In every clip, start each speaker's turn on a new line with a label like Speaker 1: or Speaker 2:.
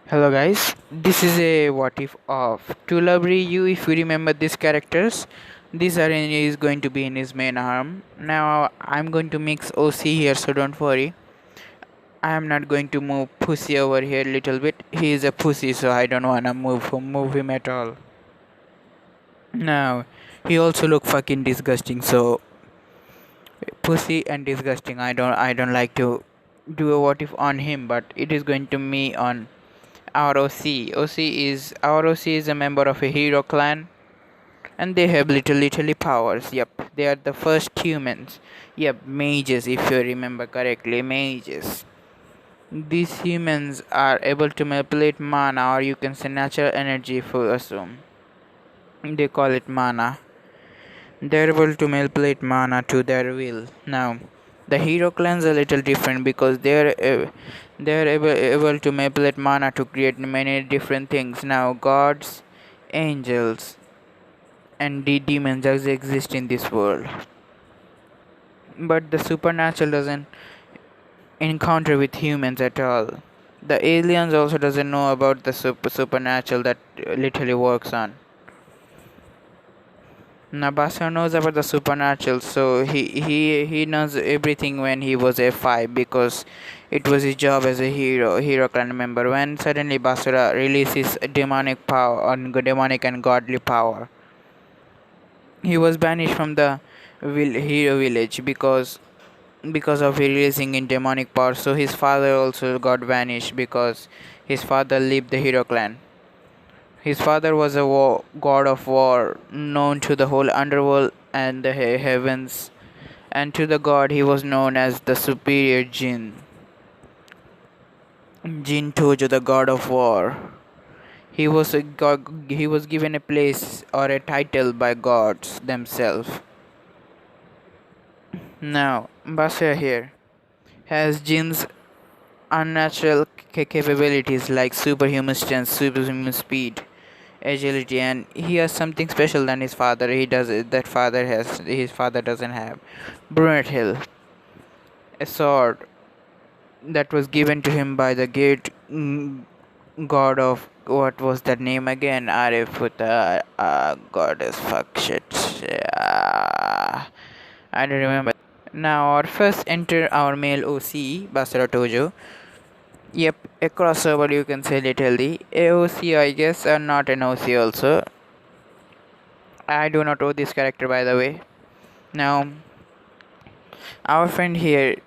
Speaker 1: Hello guys, this is a what if of to Lovely you if you remember these characters. This arena is going to be in his main arm. Now I'm going to mix OC here, so don't worry. I am not going to move Pussy over here a little bit. He is a pussy, so I don't wanna move him at all. Now he also look fucking disgusting, so pussy and disgusting. I don't like to do a what if on him, but it is going to me on our OC is a member of a hero clan, and they have literally powers. Yep, they are the first humans. Yep, mages, if you remember correctly, mages. These humans are able to manipulate mana, or you can say natural energy if you assume. They call it mana. They're able to manipulate mana to their will. Now, the hero clans are a little different because they're able to manipulate mana to create many different things. Now, gods, angels, and the demons just exist in this world, but the supernatural doesn't encounter with humans at all. The aliens also doesn't know about the supernatural that literally works on. Nabasa knows about the supernatural, so he knows everything when he was F5 because it was his job as a hero clan member. When suddenly Basura releases demonic power on demonic and godly power, he was banished from the hero village because of releasing in demonic power. So his father also got vanished because his father left the hero clan. His father was a god of war, known to the whole underworld and the heavens, and to the god he was known as the superior Jin Toju, the god of war. He was a god, he was given a place or a title by gods themselves. Now, Basya here has Jin's unnatural capabilities like superhuman strength, superhuman speed, agility, and he has something special than his father. His father doesn't have. Brunette Hill, a sword that was given to him by the great god of what was that name again? Arifuta, goddess, fuck shit. I don't remember. Now our first enter our male OC, Basara Tojo. Yep, a crossover you can say literally. AOC I guess, and not an OC also. I do not know this character by the way. Now, our friend here,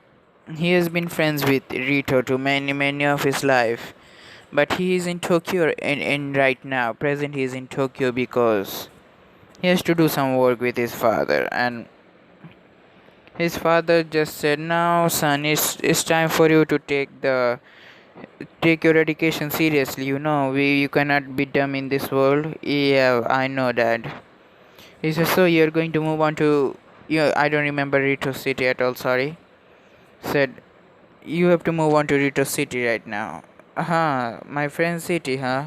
Speaker 1: he has been friends with Rito to many of his life. But he is in Tokyo in right now. Present he is in Tokyo because he has to do some work with his father, and his father just said, "Now, son, it's time for you to take your education seriously. You cannot be dumb in this world." Yeah, I know that. He says, "So you're going to move on to I don't remember Rito City at all. Sorry." Said, "You have to move on to Rito City right now." My friend's city, huh?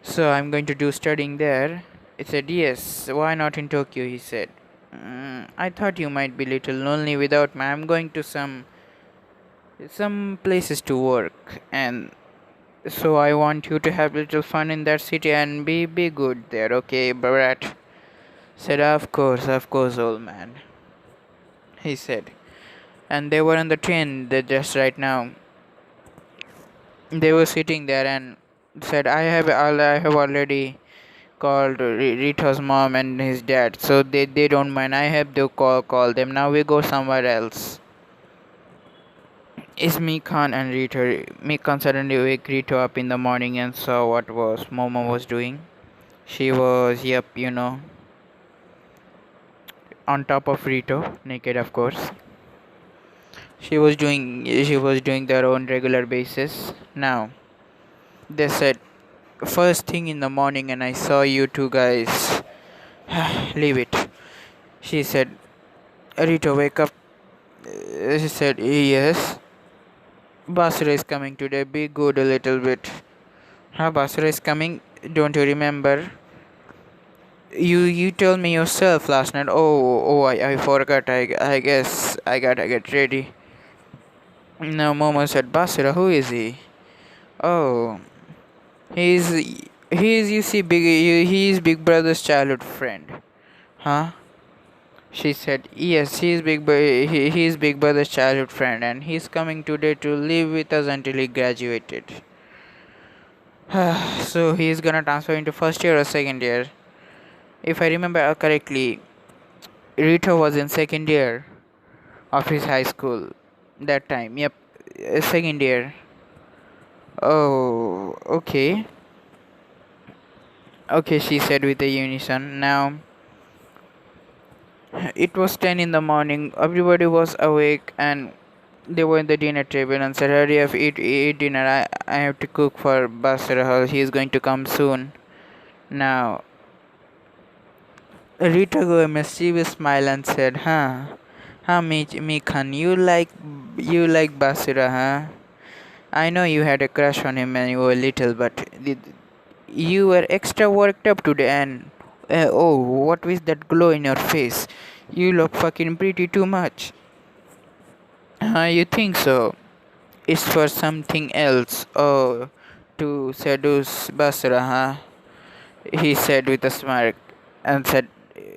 Speaker 1: So I'm going to do studying there. He said, "Yes, why not in Tokyo?" He said, "I thought you might be little lonely without me. I'm going to some places to work, and so I want you to have little fun in that city and be good there, okay, Brat?" Said, of course, old man," he said. And they were on the train just right now. They were sitting there and said, I have already called Rita's mom and his dad, so they don't mind. I have to call them. Now we go somewhere else." Is Mikan and Rita. Mikan suddenly wake Rita up in the morning and saw what was Momo was doing. She was, yep, on top of Rito, naked of course. She was doing their own regular basis. Now they said, "First thing in the morning, and I saw you two guys." "Leave it," she said. "Rito, wake up." She said, "Yes." "Basura is coming today. Be good a little bit." "Huh, Basura is coming? Don't you remember? You told me yourself last night." I forgot. I guess I gotta get ready. Now Momo said, "Basura, who is he?" Oh, he's he's you see he's Big Brother's childhood friend, huh? She said, "Yes, he's Big Brother's childhood friend, and he's coming today to live with us until he graduated." So he's gonna transfer into first year or second year. If I remember correctly, Rito was in second year of his high school that time. Yep, second year. Oh, okay. Okay, she said with a unison. Now, it was 10 in the morning. Everybody was awake and they were in the dinner table and said, "Hurry up, eat dinner. I have to cook for Basra. He is going to come soon." Now, Rita gave a mischievous smile and said, Mikhan, you like Basura, huh? I know you had a crush on him when you were little, but you were extra worked up today and oh, what is that glow in your face? You look fucking pretty too much. You think so? It's for something else. Oh, to seduce Basura, huh? He said with a smirk and said,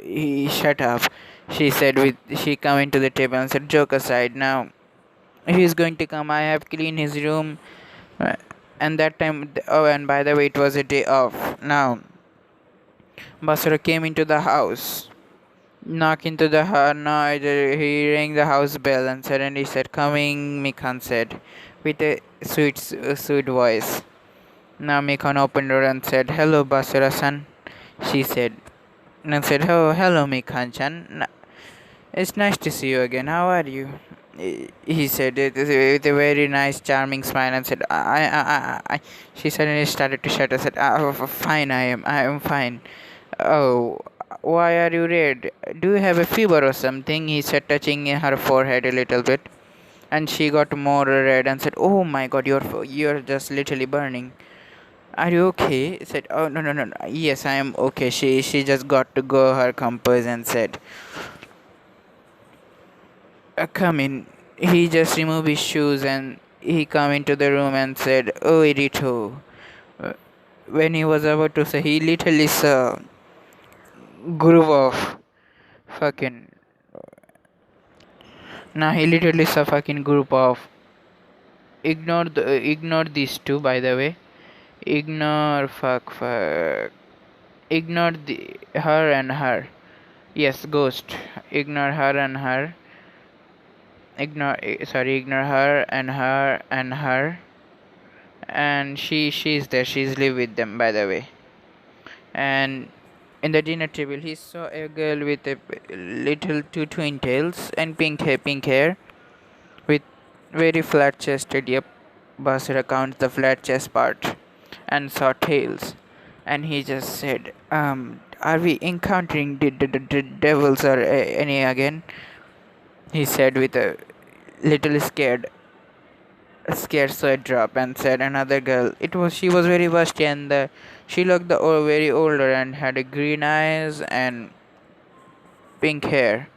Speaker 1: he shut up. She come into the table and said, "Joke aside, now he's going to come. I have cleaned his room." And that time, oh, and by the way, it was a day off. Now, Basura came into the house, knocked into the house. No, he rang the house bell and suddenly said, "Coming," Mikhan said, with a sweet voice. Now Mikhan opened the door and said, "Hello, Basura san," she said. And said, "Oh, hello, Mikhan chan. It's nice to see you again. How are you?" He said it with a very nice, charming smile and said, I. She suddenly started to shut. I said, "Fine, I am fine." "Oh, why are you red? Do you have a fever or something?" He said, touching her forehead a little bit. And she got more red and said, "Oh my God, you're just literally burning. Are you okay?" Said, "Oh, no. Yes, I am okay." She just got to go her compose and said, "Come in." He just removed his shoes and he come into the room and said, "Oh, Irito." Uh, When he was about to say, he literally saw group of fucking. Now he literally saw fucking group of. Ignore these two, by the way. Ignore fuck. Ignore her and her. Yes, ghost. Ignore her and her. Ignore her and her and her. And she's there. She's live with them, by the way. And in the dinner table, he saw a girl with a little two twin tails and pink hair, with very flat chested. Yep, Basra counts the flat chest part, and saw tails. And he just said, "Are we encountering the devils or any again?" He said with a little scared sweat drop and said, "Another girl." She was very busty and she looked very older and had a green eyes and pink hair,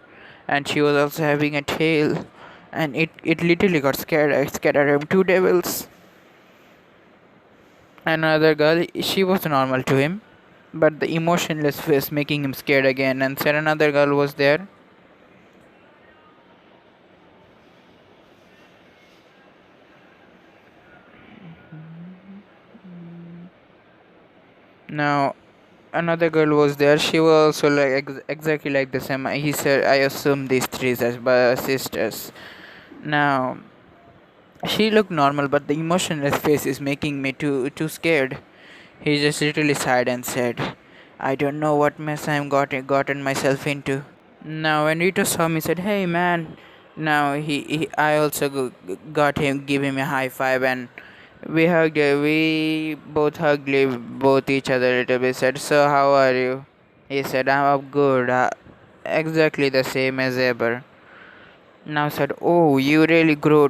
Speaker 1: and she was also having a tail, and it literally got scared. I scared at him. Two devils. Another girl, she was normal to him, but the emotionless face making him scared again, and said another girl was there. Now another girl was there. She was also like exactly like the same. He said, "I assume these three as sisters." Now she looked normal, but the emotionless face is making me too scared. He just literally sighed and said, "I don't know what mess I'm gotten myself into." Now when Rito saw me, said, "Hey man." Now I also got him, give him a high five, and we both hugged both each other a little bit. Said, "So how are you?" He said, "I'm good." Exactly the same as ever. Now said, "Oh, you really grew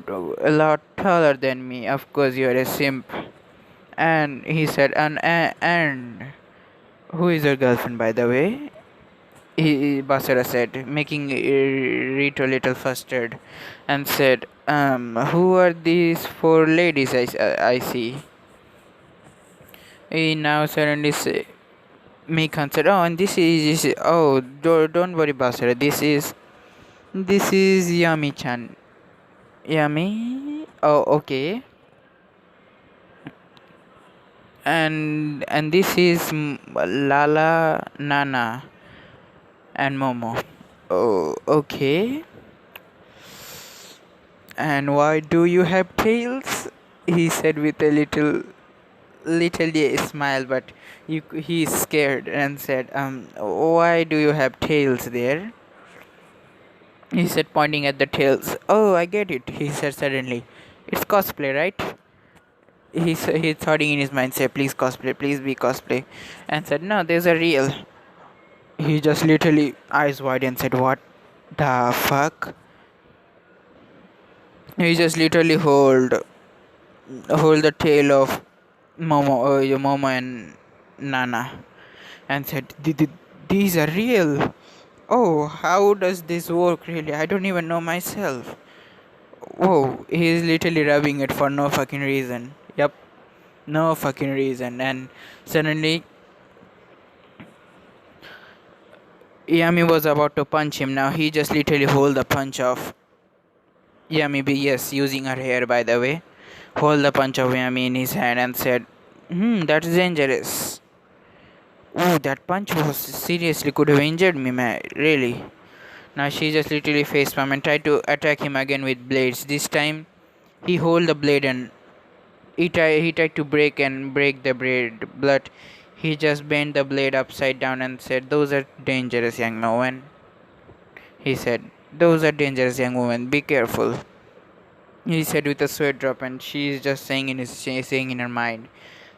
Speaker 1: a lot taller than me. Of course, you're a simp." And he said, and who is your girlfriend, by the way?" Basara said, making Rito a little flustered, and said, "Who are these four ladies I see?" He now suddenly say, Mikan said, "Oh, and oh, don't worry, Basura. This is Yami-chan. Yami? Oh, okay. And this is Lala, Nana, and Momo. Oh, okay. And why do you have tails?" He said with a little smile, but he's scared and said, "Why do you have tails there?" He said, pointing at the tails. "Oh, I get it," he said suddenly. "It's cosplay, right?" He thought in his mind, said, "Please cosplay, please be cosplay," and said, "No, there's a real." He just literally eyes wide and said, "What the fuck?" He just literally hold the tail of Momo and Nana and said, These are real. Oh, how does this work really? I don't even know myself." Whoa, he's literally rubbing it for no fucking reason. Yep, no fucking reason. And suddenly, Yami was about to punch him. Now he just literally hold the punch of Yami. Yes, using her hair, by the way. Hold the punch of Yami in his hand and said, That's dangerous. Oh, that punch was seriously could have injured me, man. Really. Now she just literally facepalm and tried to attack him again with blades. This time, he hold the blade and he tried to break the blade, but he just bent the blade upside down and said, "Those are dangerous, young woman." He said, "Those are dangerous, young woman. Be careful." He said with a sweat drop, and she is just saying in her mind,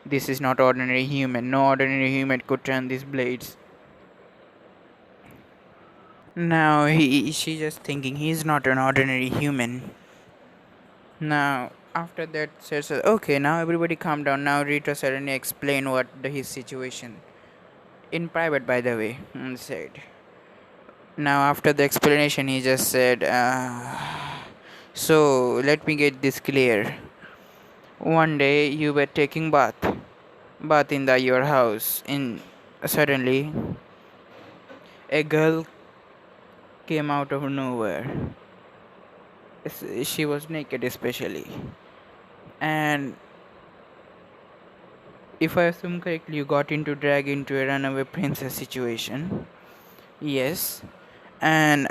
Speaker 1: "This is not ordinary human. No ordinary human could turn these blades." Now she just thinking he's not an ordinary human. Now after that says, "Okay, now everybody calm down." Now Rita suddenly explained his situation in private, by the way, and said. Now after the explanation, he just said, "So let me get this clear. One day you were taking bath in your house. In suddenly a girl came out of nowhere. She was naked, especially, and if I assume correctly, you got into drag into a runaway princess situation. Yes, and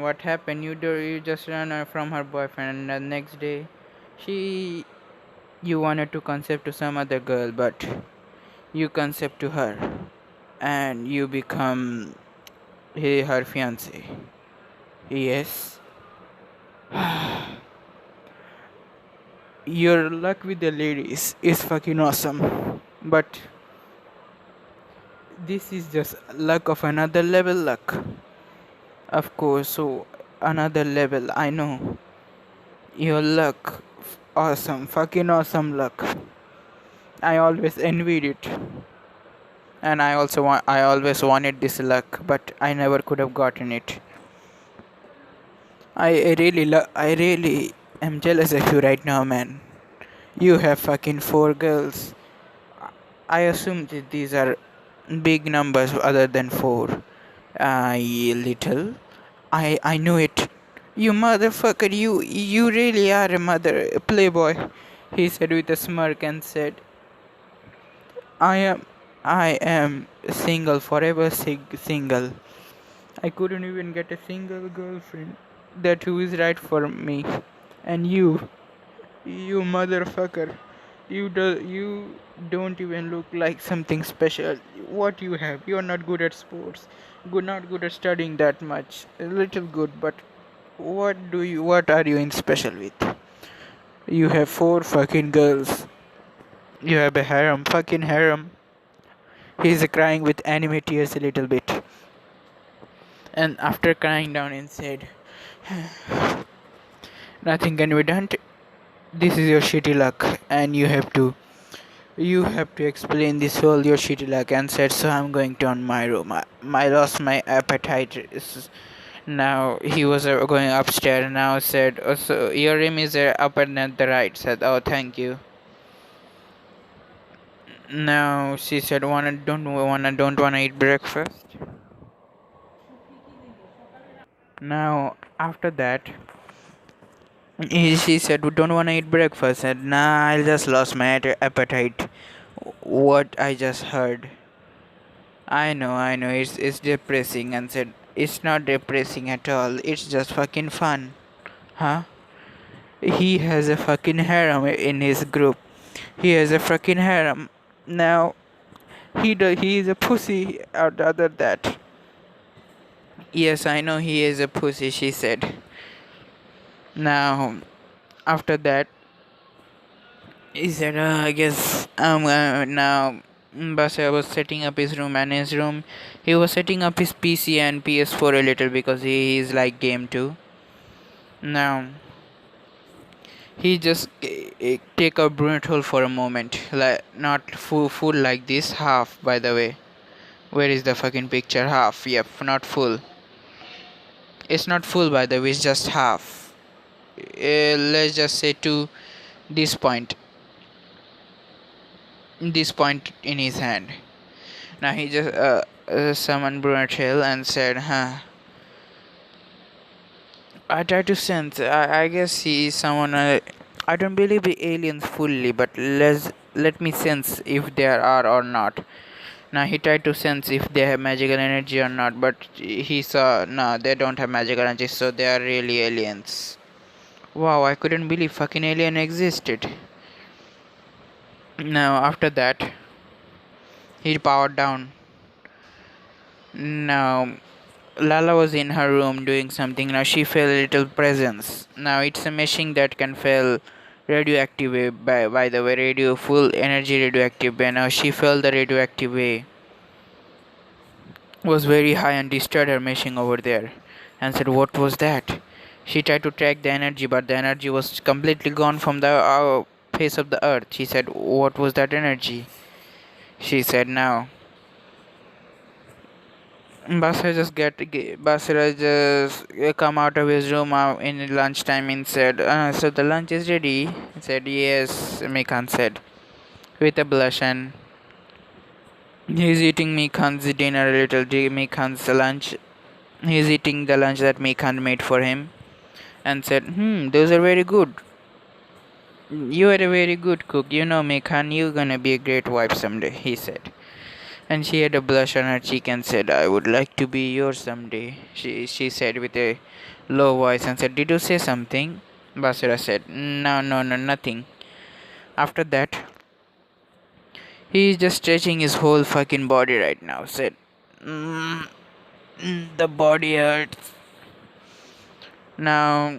Speaker 1: what happened? You just ran from her boyfriend, and the next day, she you wanted to concept to some other girl, but you concept to her, and you become her fiance. Yes, your luck with the ladies is fucking awesome, but this is just luck of another level luck. Of course, so another level. I know your luck, awesome, fucking awesome luck. I always envied it, and I always wanted this luck, but I never could have gotten it. I really am jealous of you right now, man. You have fucking 4 girls. I assume that these are big numbers other than 4. Little. I knew it. You motherfucker, you really are a playboy. He said with a smirk and said, I am I am single, forever single. I couldn't even get a single girlfriend that who is right for me. And you motherfucker, you don't even look like something special. What you have? You're not good at sports. Not good at studying that much. A little good, but what are you in special with? You have 4 fucking girls. You have a harem, fucking harem. He's crying with anime tears a little bit. And after crying down and said, "Nothing can be done. This is your shitty luck, and you have to explain this whole your shitty luck." And said, "So I'm going to on my room. I lost my appetite." Now he was going upstairs. Now said, "Oh, so your room is up and at the right." Said, "Oh, thank you." Now she said, don't wanna eat breakfast. Now after that, she said, we don't wanna eat breakfast. And nah, I just lost my appetite. What I just heard. I know, it's depressing. And said, it's not depressing at all. It's just fucking fun, huh? He has a fucking harem in his group. He has a fucking harem. Now he is a pussy. Other that. Yes, I know he is a pussy. She said. Now after that, he said, I guess now. Basa was setting up his room, and his room, he was setting up his PC and PS4 a little because he is like game too. Now he just take a brunette hole for a moment, like not full like this, half by the way. Where is the fucking picture? Half, yep, not full. It's not full by the way, it's just half. Let's just say to this point, in his hand. Now he just summoned brunette hole and said, huh. I try to sense. I guess he is someone. I don't believe the aliens fully, but let me sense if there are or not. Now he tried to sense if they have magical energy or not, but he saw no, they don't have magical energy, so they are really aliens. Wow, I couldn't believe fucking alien existed. Now after that, he powered down. Now Lala was in her room doing something. Now she felt a little presence. Now it's a machine that can feel radioactive wave. By the way, radio full energy radioactive wave. Now she felt the radioactive wave was very high and disturbed her machine over there, and said, "What was that?" She tried to track the energy, but the energy was completely gone from the face of the earth. She said, "What was that energy?" She said, "Now." Basra just come out of his room in lunchtime and said, "So the lunch is ready." He said, "Yes," Mikhan said, with a blush, and he's eating Mikhan's dinner a little, Mikhan's lunch. He's eating the lunch that Mikhan made for him, and said, those are very good. You are a very good cook. You know, Mikhan, you're gonna be a great wife someday," he said. And she had a blush on her cheek and said, "I would like to be yours someday," she said with a low voice, and said, "Did you say something?" Basura said, "No, no, no, nothing." After that, he is just stretching his whole fucking body right now. Said, mm, the body hurts. Now,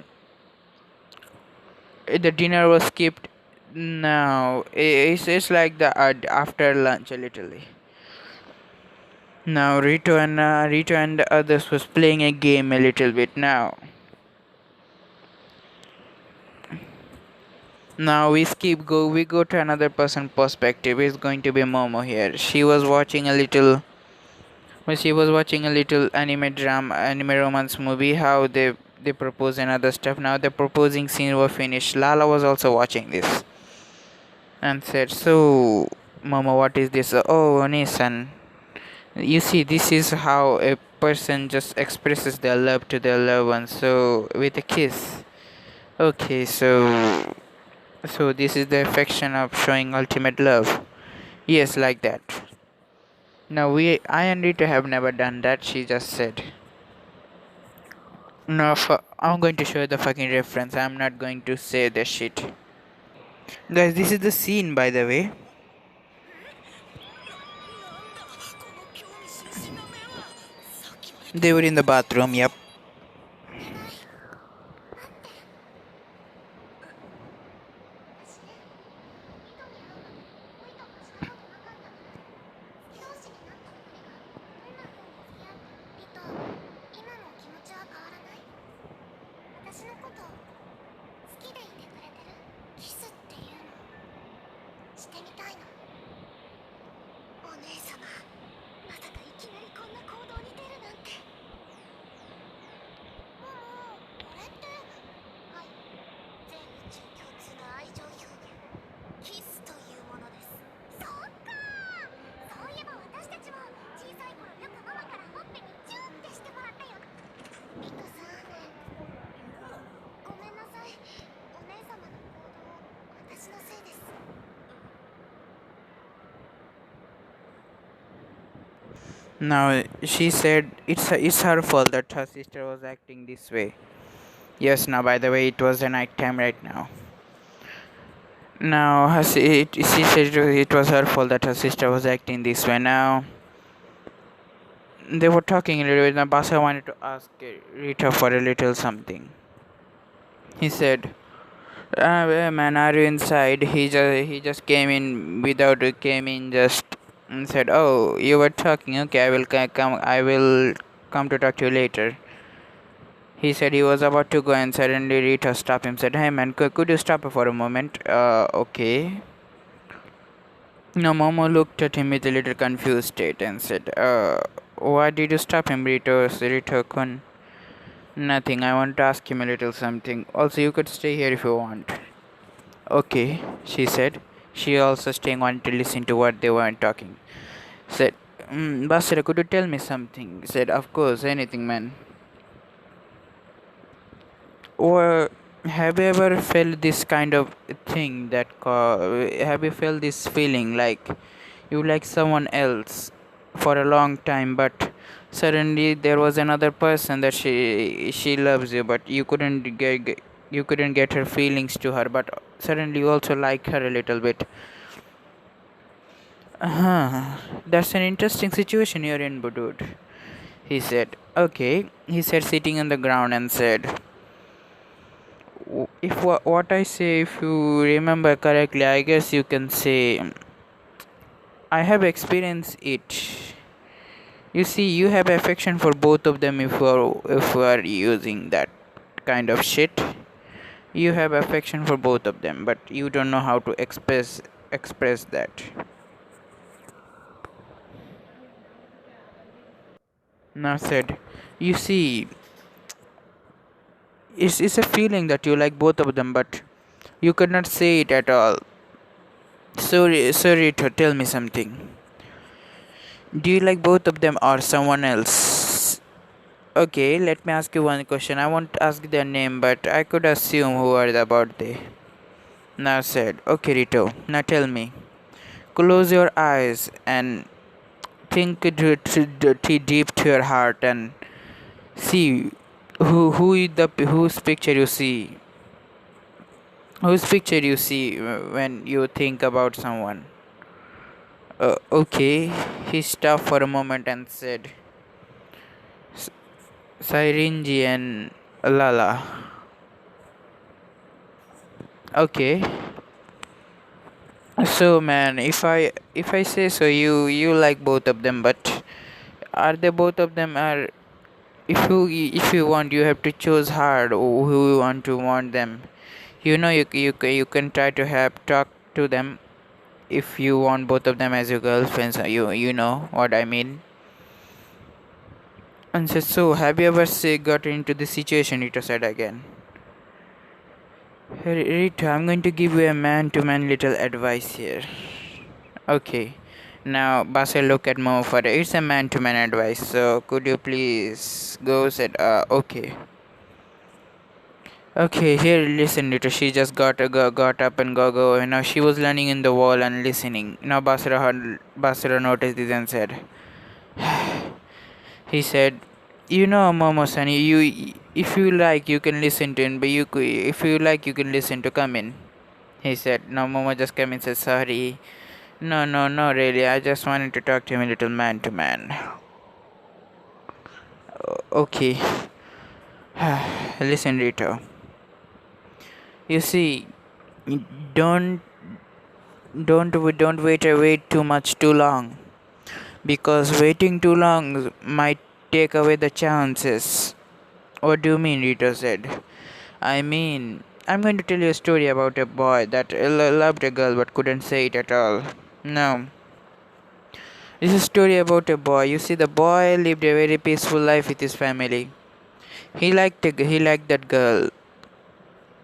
Speaker 1: the dinner was skipped. Now, it's like the after lunch a little. Now Rito and the others was playing a game a little bit now. Now we go to another person perspective. It's going to be Momo here. She was watching a little anime romance movie, how they propose and other stuff. Now the proposing scene was finished. Lala was also watching this and said, "So Momo, what is this?" "Oh, Nissan. You see, this is how a person just expresses their love to their loved one. So with a kiss." "Okay, so this is the affection of showing ultimate love." "Yes, like that." "No, I and Rita have never done that," she just said. "No, I'm going to show you the fucking reference. I'm not going to say the shit." Guys, this is the scene, by the way. They were in the bathroom, yep. Now she said it's her fault that her sister was acting this way. Yes, now by the way, it was the night time right now. Now she said it was her fault that her sister was acting this way. Now they were talking a little bit. Now Basa wanted to ask Rita for a little something. He said, well, man, are you inside? He just came in without came in just and said, oh, you were talking. Okay, I will come. I will come to talk to you later. He said he was about to go, and suddenly Rita stopped him. Said, hey man, could you stop for a moment? Okay. Now Momo looked at him with a little confused state and said, why did you stop him, Rito-kun? Nothing, I want to ask him a little something. Also, you could stay here if you want. Okay, she said. She also staying wanted to listen to what they were talking. Said, Basra, could you tell me something? Said, of course, anything, man. Or have you ever felt this kind of thing have you felt this feeling like you like someone else for a long time, but suddenly there was another person that she loves you, but you couldn't get her feelings to her, but suddenly you also like her a little bit. That's an interesting situation you're in, dude. He said. Okay, he said, sitting on the ground, and said, if what I say, if you remember correctly, I guess you can say I have experienced it. You see, you have affection for both of them if you are using that kind of shit. You have affection for both of them, but you don't know how to express that. Now said, you see, it's a feeling that you like both of them, but you could not say it at all. Sorry to tell me something. Do you like both of them or someone else? Okay, let me ask you one question. I won't ask their name, but I could assume who are about they. Now said, okay, Rito, now tell me. Close your eyes and think deep to your heart and see whose picture you see. Whose picture you see when you think about someone. Okay, he stopped for a moment and said, Sairinji and Lala. Okay. So man, if I say so, you like both of them, but are they both of them are if you want, you have to choose hard who you want them. You can try to have talk to them if you want both of them as your girlfriends. You know what I mean. And said, so have you ever got into this situation? Rita said again. Rita, I'm going to give you a man-to-man little advice here. Okay. Now, Basel look at Mo for it's a man-to-man advice. So, could you please go? Said, okay. Okay, here, listen, Rita. She just got up and go. Now she was leaning in the wall and listening. Now Basra noticed this and said, he said, Momo-san, if you like, you can listen to him, but if you like, you can listen to come in. He said. Now Momo just came in and said, sorry. No, really. I just wanted to talk to him a little man to man. Okay. Listen, Rito. You see, don't wait too much too long, because waiting too long might take away the chances. What do you mean? Rito said. I mean, I'm going to tell you a story about a boy that loved a girl but couldn't say it at all. No. This is a story about a boy. You see, the boy lived a very peaceful life with his family. He liked that girl.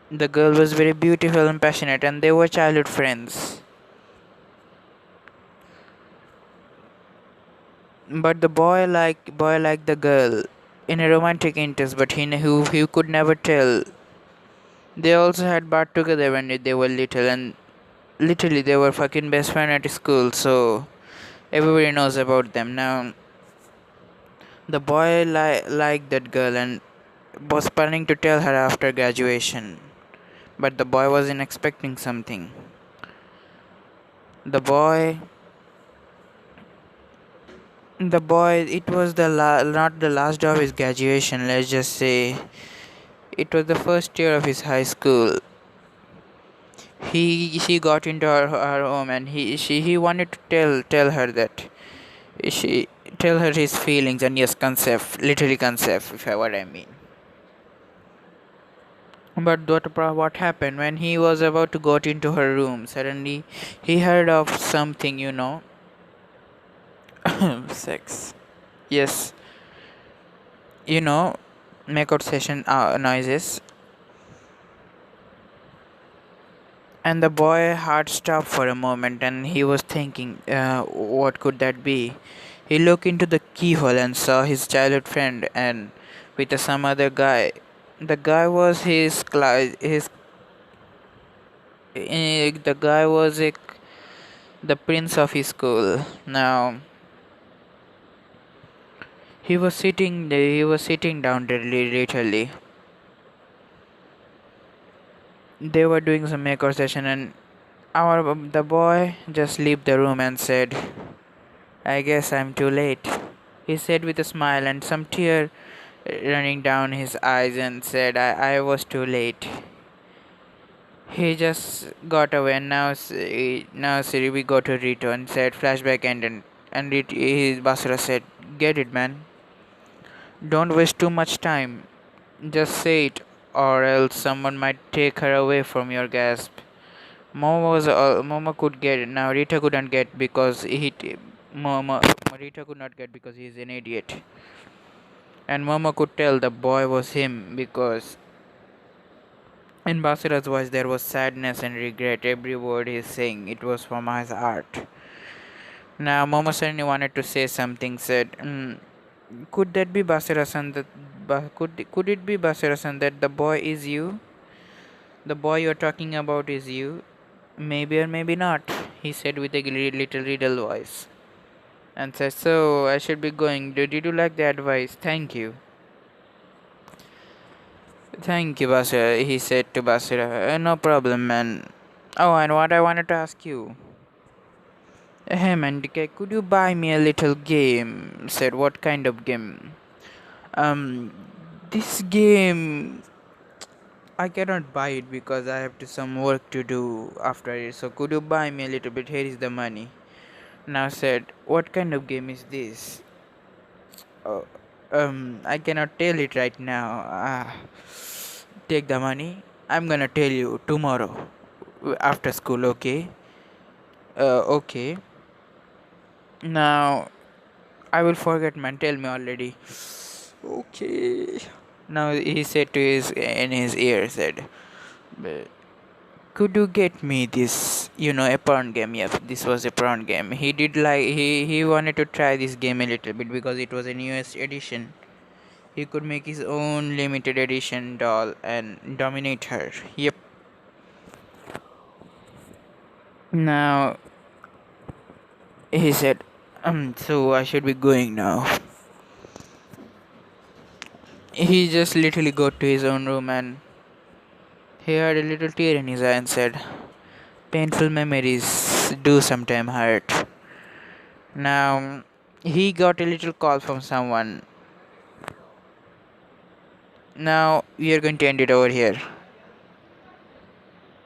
Speaker 1: The girl was very beautiful and passionate, and they were childhood friends. But the boy liked the girl in a romantic interest, but he could never tell. They also had bath together when they were little, and literally they were fucking best friends at school. So everybody knows about them now. The boy liked that girl and was planning to tell her after graduation, but the boy wasn't expecting something. The boy, it was not the last day of his graduation. Let's just say it was the first year of his high school. She got into her home and he wanted to tell her that she tell her his feelings and yes, concept, literally concept, if I what I mean. But what happened when he was about to go into her room? Suddenly, he heard of something, sex. Yes, you know, makeout session noises. And the boy heart stopped for a moment, and he was thinking, what could that be? He looked into the keyhole and saw his childhood friend, and with some other guy. The guy was the guy was the prince of his school. Now he was sitting down literally. They were doing some makeout session and the boy just left the room and said, I guess I'm too late. He said with a smile and some tear running down his eyes and said, I was too late. He just got away and now Siri we go to Rito and said flashback and his Basura said, get it man. Don't waste too much time. Just say it or else someone might take her away from your gasp. Momo could get it. Now Rita couldn't get because Momo Rita could not get because he's an idiot. And Momo could tell the boy was him because in Basura's voice there was sadness and regret. Every word he's saying it was from his heart. Now Momo suddenly wanted to say something. Said, "Could that be Basura-san? Could it be Basura-san that the boy is you? The boy you're talking about is you? Maybe or maybe not." He said with a little riddle voice, and said, "So I should be going. Did you like the advice? Thank you." Thank you, Basura, he said to Basura. No problem, man. Oh, and what I wanted to ask you. Hey, man, could you buy me a little game? Said, what kind of game? Um, this game, I cannot buy it because I have to some work to do after it. So could you buy me a little bit? Here is the money. Now said, what kind of game is this? Oh, I cannot tell it right now. Take the money. I'm gonna tell you tomorrow after school, okay? Okay. Now I will forget, man. Tell me already. Okay. Now he said to his in his ear said, "Could you get me this? A prawn game? Yes, this was a prawn game. He did like he wanted to try this game a little bit because it was a newest edition. He could make his own limited edition doll and dominate her. Yep. Now he said, so I should be going now." He just literally got to his own room and he had a little tear in his eye and said, painful memories do sometime hurt. Now he got a little call from someone. Now we are going to end it over here.